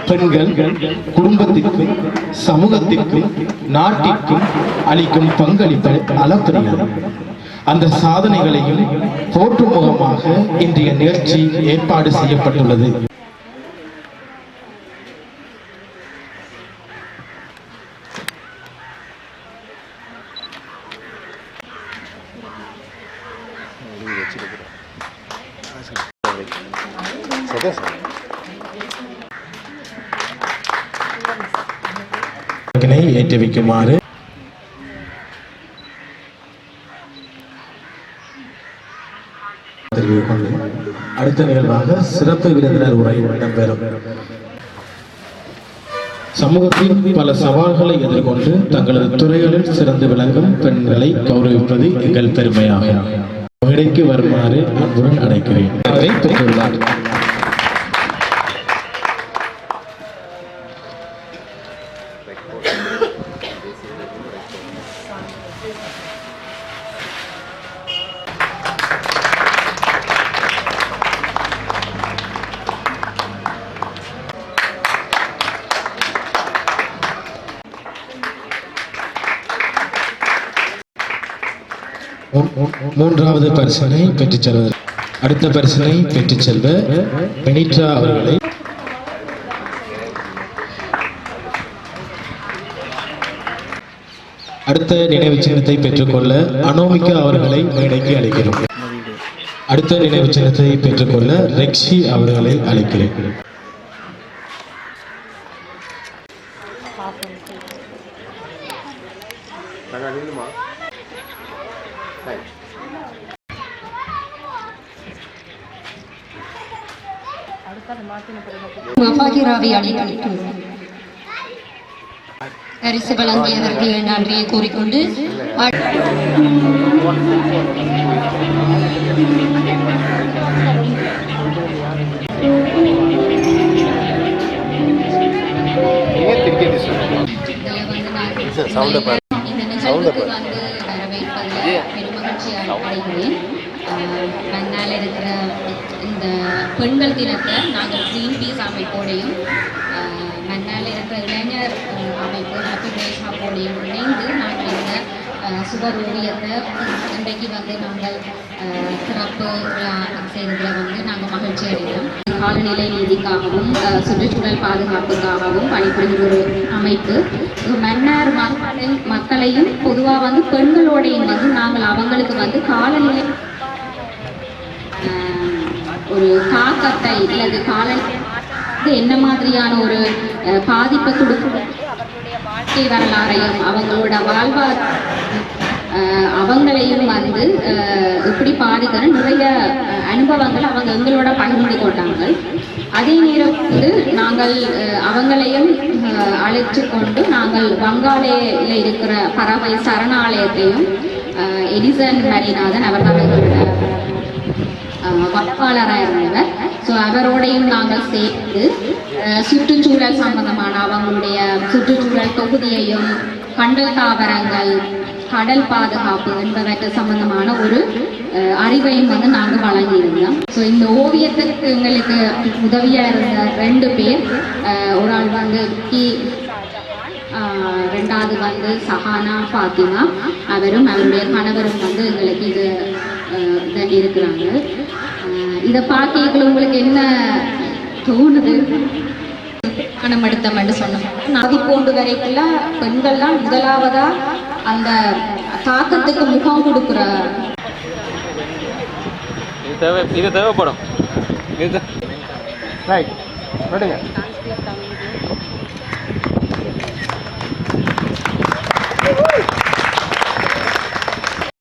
பெண்கள் குடும்பத்திற்கும் சமூகத்திற்கும் நாட்டிற்கும் அளிக்கும் பங்களிப்பு அளப்பரியது. அந்த சாதனைகளையும் போற்றும் முகமாக இன்றைய நிகழ்ச்சி ஏற்பாடு செய்யப்பட்டுள்ளது. ஏற்றி வைக்குமாறு அடுத்த நிகழ்வாக சிறப்பு விருந்தினர் உரை இடம்பெறும். சமூகத்தின் பல சவால்களை எதிர்கொண்டு தங்களது துறைகளில் சிறந்து விளங்கும் பெண்களை கௌரவிப்பது எங்கள் பெருமையாகும். மேடைக்கு வருமாறு அன்புடன் அழைக்கிறேன். பெற்றுள்ளார். மூன்றாவது பரிசினை பெற்றுச் செல்வது அடுத்த பரிசினை பெற்றுச் செல்வ பெனிட்ரா அவர்களை அடுத்த நினைவு சின்னத்தை பெற்றுக்கொள்ள அனோமிகா அவர்களை மேடைக்கு அழைக்கிறோம். அடுத்த நினைவு சின்னத்தை பெற்றுக்கொள்ள ரெக்ஷி அவர்களை அழைக்கிறேன். பரிசு வழங்கியதற்கு நன்றியை கூறிக்கொண்டு மன்னால இருக்கிற இந்த பெண்கள் தினத்தை நாங்கள் கிரீன் பீஸ் அமைப்போடையும் மன்னால இருக்கிற இளைஞர் அமைப்பு ஹாப்பி டேஸ் அப்போடையும் இணைந்து நாங்கள் இந்த சுவர் ஓவியத்தை இன்றைக்கு நாங்கள் சிறப்பு செய்ததில் நாங்கள் மகிழ்ச்சி அடைகிறோம். காலநிலை நீதிக்காகவும் சுற்றுச்சூழல் பாதுகாப்புக்காகவும் பணிபுரிகிற ஒரு அமைப்பு. மன்னார் மக்களையும் பொதுவாக பெண்களோடையும் நாங்கள் அவங்களுக்கு காலநிலை ஒரு தாக்கத்தை அல்லது காலநிலை என்ன மாதிரியான ஒரு பாதிப்பை கொடுக்கும் அவர்களுடைய வாழ்க்கை வரலாறையும் அவங்களோட அவங்களையும் எப்படி பாதிக்கணும் நிறைய அனுபவங்கள் அவங்க எங்களோட பகிர்ந்து கொண்டாங்க. அதே நேரம் நாங்கள் அவங்களையும் அழைத்து கொண்டு நாங்கள் வங்காளேயில் இருக்கிற பறவை சரணாலயத்தையும் எடிசன் ஹரிநாதன் அவர்கள் வளர்ப்பாளராக இருந்தவர். ஸோ அவரோடையும் நாங்கள் சேர்த்து சுற்றுச்சூழல் சம்பந்தமான அவங்களுடைய சுற்றுச்சூழல் தொகுதியையும் கண்டல் தாவரங்கள் கடல் பாதுகாப்பு என்பவற்றை சம்பந்தமான ஒரு அறிவையும் நாங்கள் வழங்கியிருந்தோம். ஸோ இந்த ஓவியத்துக்கு எங்களுக்கு உதவியாக இருந்த 2 பேர், ஒரு ஆள் ரெண்டாவது சஹானா ஃபாத்திமா அவரும் அவருடைய கணவரும் எங்களுக்கு இது இருக்கிறாங்க. இதை பார்க்கல உங்களுக்கு என்ன தோணுது? பணம் எடுத்தோம்னு சொன்னோம். மதிப்போண்டு வரைக்குள்ள பெண்கள்லாம் முதலாவதா அந்த தாக்கத்துக்கு முகம் கொடுக்குற இது தேவைப்படும். ரைட்